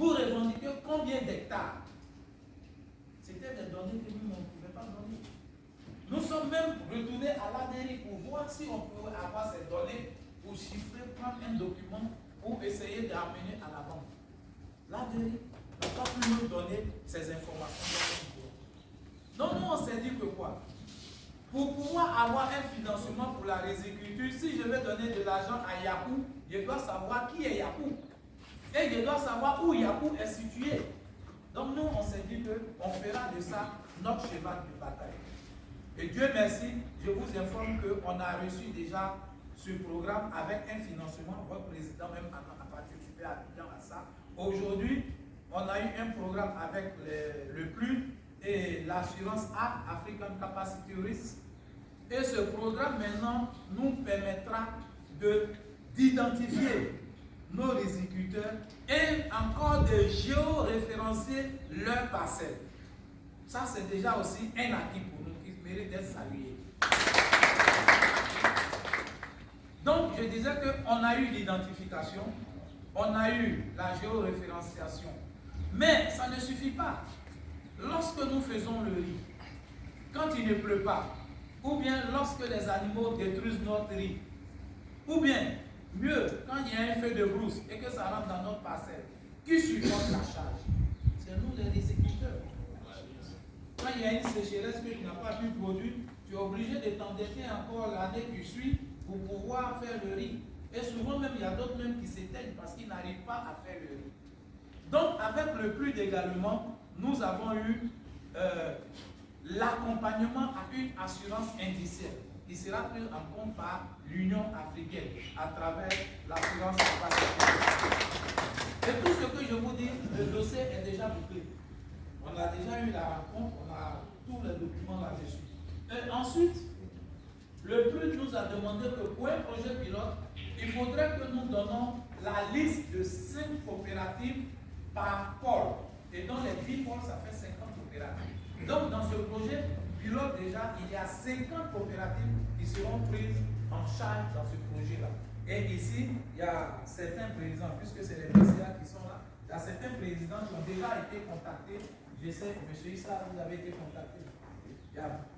vous revendiquez combien d'hectares? C'était des données que nous ne pouvions pas donner. Nous sommes même retournés à l'ADERI pour voir si on pouvait avoir ces données pour chiffrer, prendre un document pour essayer d'amener à la banque. L'ADERI n'a pas pu nous donner ces informations. Donc nous on s'est dit que quoi? Pour pouvoir avoir un financement pour la riziculture, si je vais donner de l'argent à Yakou, je dois savoir qui est Yakou. Et je dois savoir où Yakou est situé. Donc nous, on s'est dit qu'on fera de ça notre cheval de bataille. Et Dieu merci, je vous informe qu'on a reçu déjà ce programme avec un financement. Votre président même a participé à ça. Aujourd'hui, on a eu un programme avec le PLU et l'assurance African Capacity Risk. Et ce programme maintenant nous permettra d'identifier nos riziculteurs et encore de géoréférencer leurs parcelles. Ça, c'est déjà aussi un acquis pour nous qui mérite d'être salué. Donc, je disais qu'on a eu l'identification, on a eu la géoréférenciation, mais ça ne suffit pas. Lorsque nous faisons le riz, quand il ne pleut pas, ou bien lorsque les animaux détruisent notre riz, ou bien, mieux, quand il y a un feu de brousse et que ça rentre dans notre parcelle, qui supporte la charge? C'est nous les riziculteurs. Quand il y a une sécheresse que tu n'as pas pu produire, tu es obligé de t'endetter encore l'année qui suit pour pouvoir faire le riz. Et souvent même, il y a d'autres même qui s'éteignent parce qu'ils n'arrivent pas à faire le riz. Donc, avec le PLU également, nous avons eu l'accompagnement à une assurance indiciaire qui sera prise en compte par l'Union africaine à travers l'assurance capacité. Et tout ce que je vous dis, le dossier est déjà bouclé. On a déjà eu la rencontre, on a tous les documents là-dessus. Et ensuite, le PLU nous a demandé que pour un projet pilote, il faudrait que nous donnons la liste de 5 coopératives par pôle. Et dans les 10 pôles, ça fait 50 coopératives. Donc, dans ce projet pilote, déjà, il y a 50 coopératives qui seront prises en charge dans ce projet-là. Et ici, il y a certains présidents, puisque c'est les PCA qui sont là, il y a certains présidents qui ont déjà été contactés. Je sais, M. Issa, vous avez été contacté.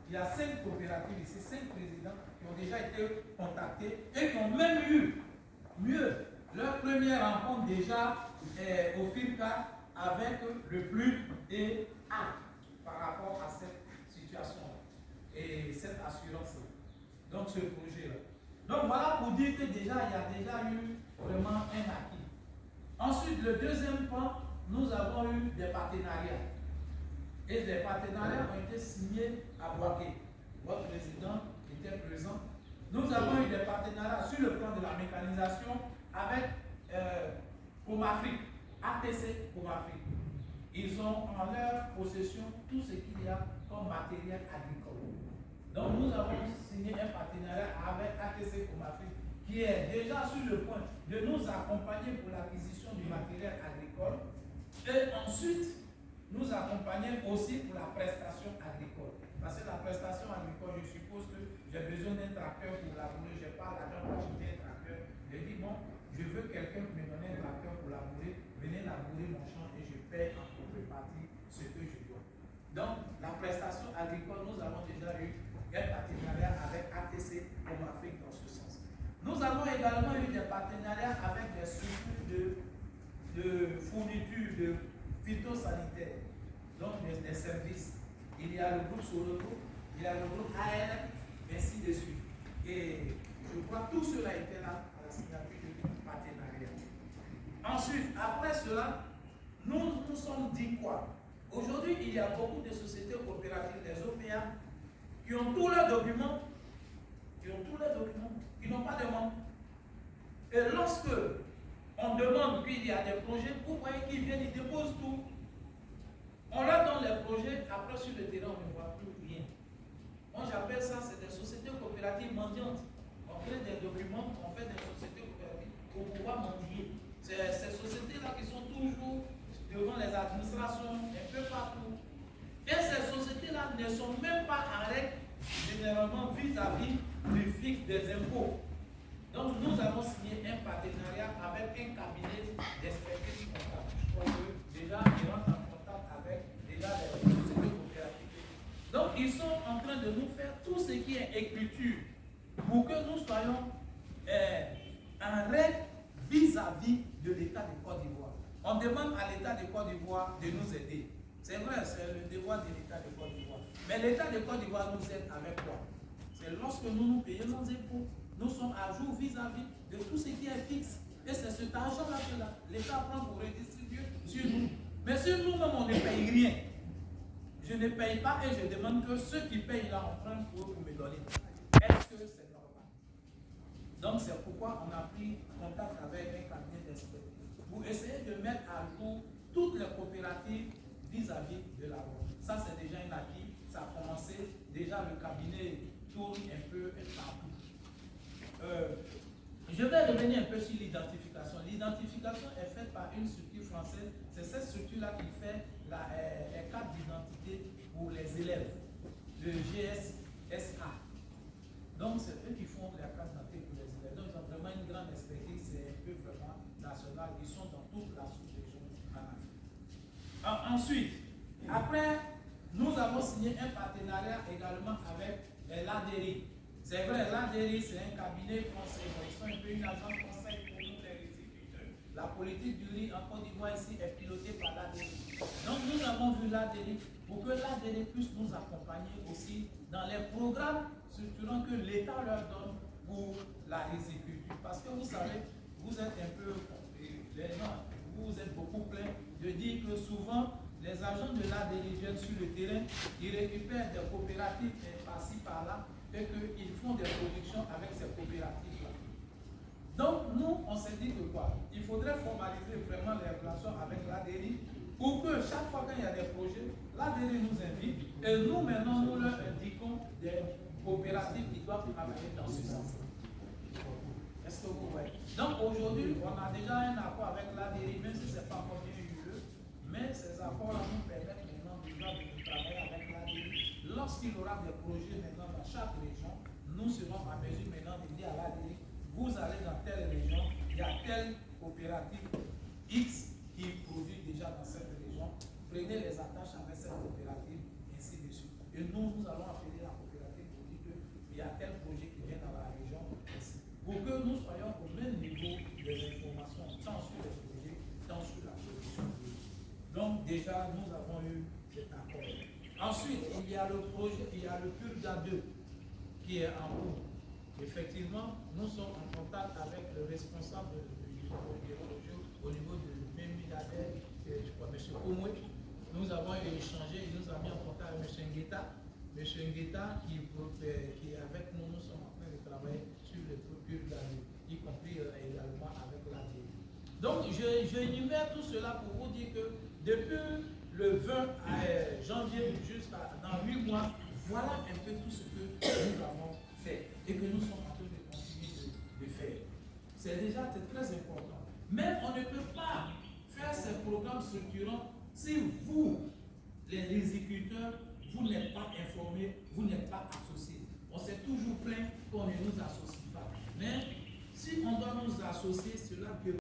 Il y a 5 coopératives ici, 5 présidents qui ont déjà été contactés et qui ont même eu, mieux, leur première rencontre déjà au FIRCA avec le PLU et A par rapport à cette situation et cette assurance-là. Donc ce projet-là. Donc voilà pour dire que déjà, il y a déjà eu vraiment un acquis. Ensuite, le deuxième point, nous avons eu des partenariats. Et les partenariats ont été signés à Boaké. Votre président était présent. Nous avons eu des partenariats sur le plan de la mécanisation avec Comafrique, ATC Comafrique. Ils ont en leur possession tout ce qu'il y a comme matériel agricole. Donc nous avons signé un partenariat avec ATC Comafrique qui est déjà sur le point de nous accompagner pour l'acquisition du matériel agricole et ensuite nous accompagner aussi pour la prestation agricole. Parce que la prestation agricole, je suppose que j'ai besoin d'un tracteur pour labourer, je n'ai pas l'argent pour acheter un tracteur. Je dis bon, je veux quelqu'un qui me donne un tracteur pour labourer, venez labourer mon champ et je paie en contrepartie ce que je dois. Donc, la prestation agricole, nous avons déjà eu un partenariat avec ATC comme Afrique dans ce sens. Nous avons également eu des partenariats avec des structures de fourniture de phytosanitaires, donc des services. Il y a le groupe Soroto, il y a le groupe AL, ainsi de suite. Et je crois que tout cela était là à la signature du partenariat. Ensuite, après cela, nous nous sommes dit quoi? Aujourd'hui, il y a beaucoup de sociétés coopératives, les OPA, qui ont tous leurs documents, qui n'ont pas de membres. Et lorsque on demande qu'il y a des projets, vous voyez qu'ils viennent, ils déposent tout. On leur donne les projets, après sur le terrain, on ne voit plus rien. Moi j'appelle ça, c'est des sociétés coopératives mendiantes. On crée des documents, on fait des sociétés coopératives pour pouvoir mendier. C'est ces sociétés-là qui sont toujours devant les administrations, un peu partout. Et ces sociétés-là ne sont même pas en règle, généralement vis-à-vis du fixe des impôts. Donc nous avons signé un partenariat avec un cabinet d'expertise comptable. Je crois que écriture pour que nous soyons en règle vis-à-vis de l'État de Côte d'Ivoire. On demande à l'État de Côte d'Ivoire de nous aider. C'est vrai, c'est le devoir de l'État de Côte d'Ivoire. Mais l'État de Côte d'Ivoire nous aide avec quoi? C'est lorsque nous payons nos impôts. Nous sommes à jour vis-à-vis de tout ce qui est fixe. Et c'est cet argent-là que l'État prend pour redistribuer sur nous. Mais sur nous-mêmes, on ne paye rien. Je ne paye pas et je demande que ceux qui payent là, on prenne pour me donner. Est-ce que c'est normal? Donc c'est pourquoi on a pris contact avec un cabinet d'experts pour essayer de mettre à jour toutes les coopératives vis-à-vis de la loi. Ça c'est déjà un acquis, ça a commencé, déjà le cabinet tourne un peu partout. Je vais revenir un peu sur l'identification. L'identification est faite par une structure française. C'est cette structure-là qui fait les cartes d'identité pour les élèves, le GSSA. Donc, c'est eux qui font les cartes d'identité pour les élèves. Donc, ils ont vraiment une grande expertise, c'est un peu vraiment national. Ils sont dans toute la sous-région en Afrique. Ensuite, après, nous avons signé un partenariat également avec l'ADERI. C'est vrai, l'ADERI, c'est un cabinet conseil. Ils sont un peu une agence conseil pour nous les riziculteurs. La politique du riz en Côte d'Ivoire ici est pilotée par l'ADERI. Donc nous avons vu l'ADERI pour que l'ADERI puisse nous accompagner aussi dans les programmes structurants que l'État leur donne pour la riziculture. Parce que vous savez, vous êtes un peu, les gens, vous êtes beaucoup pleins de dire que souvent, les agents de l'ADERI viennent sur le terrain, ils récupèrent des coopératives par-ci, par-là, et qu'ils font des productions avec ces coopératives-là. Donc, nous, on s'est dit que quoi? Il faudrait formaliser vraiment les relations avec l'ADERI pour que chaque fois qu'il y a des projets, l'ADERI nous invite et nous, maintenant, nous leur indiquons des coopératives qui doivent travailler dans ce sens. Est-ce que vous voyez? Donc, aujourd'hui, on a déjà un accord avec l'ADERI, même si ce n'est pas encore bien eu lieu, mais ces accords-là nous permettent maintenant déjà de travailler avec l'ADERI. Lorsqu'il y aura des projets maintenant dans chaque région, nous serons en mesure maintenant de dire à l'ADERI, vous allez dans telle région, il y a telle coopérative X qui produit déjà dans cette région, prenez les attaches avec cette coopérative, ainsi de suite. Et nous allons appeler la coopérative pour dire qu'il y a tel projet qui vient dans la région, ainsi. Pour que nous soyons au même niveau des informations, tant sur les projets, tant sur la production. Donc déjà, nous avons eu cet accord. Ensuite, il y a le projet, il y a le PURGA 2 qui est en cours. Effectivement, nous sommes en contact avec le responsable du au niveau de même milliardaire, je crois, M. Komwe. Nous avons échangé, il nous a mis en contact avec M. Ngueta. M. Ngueta qui est avec nous, nous sommes en train de travailler sur le PURGA 2, y compris également avec l'ADI. Donc, j'énumère tout cela pour vous dire que depuis le 20 janvier jusqu'à dans 8 mois, voilà un peu tout ce que nous avons fait et que nous sommes en train de continuer de faire. C'est déjà très important. Mais on ne peut pas faire ces programmes structurants si vous, les riziculteurs, vous n'êtes pas informés, vous n'êtes pas associés. On s'est toujours plaint qu'on ne nous associe pas. Mais si on doit nous associer, cela peut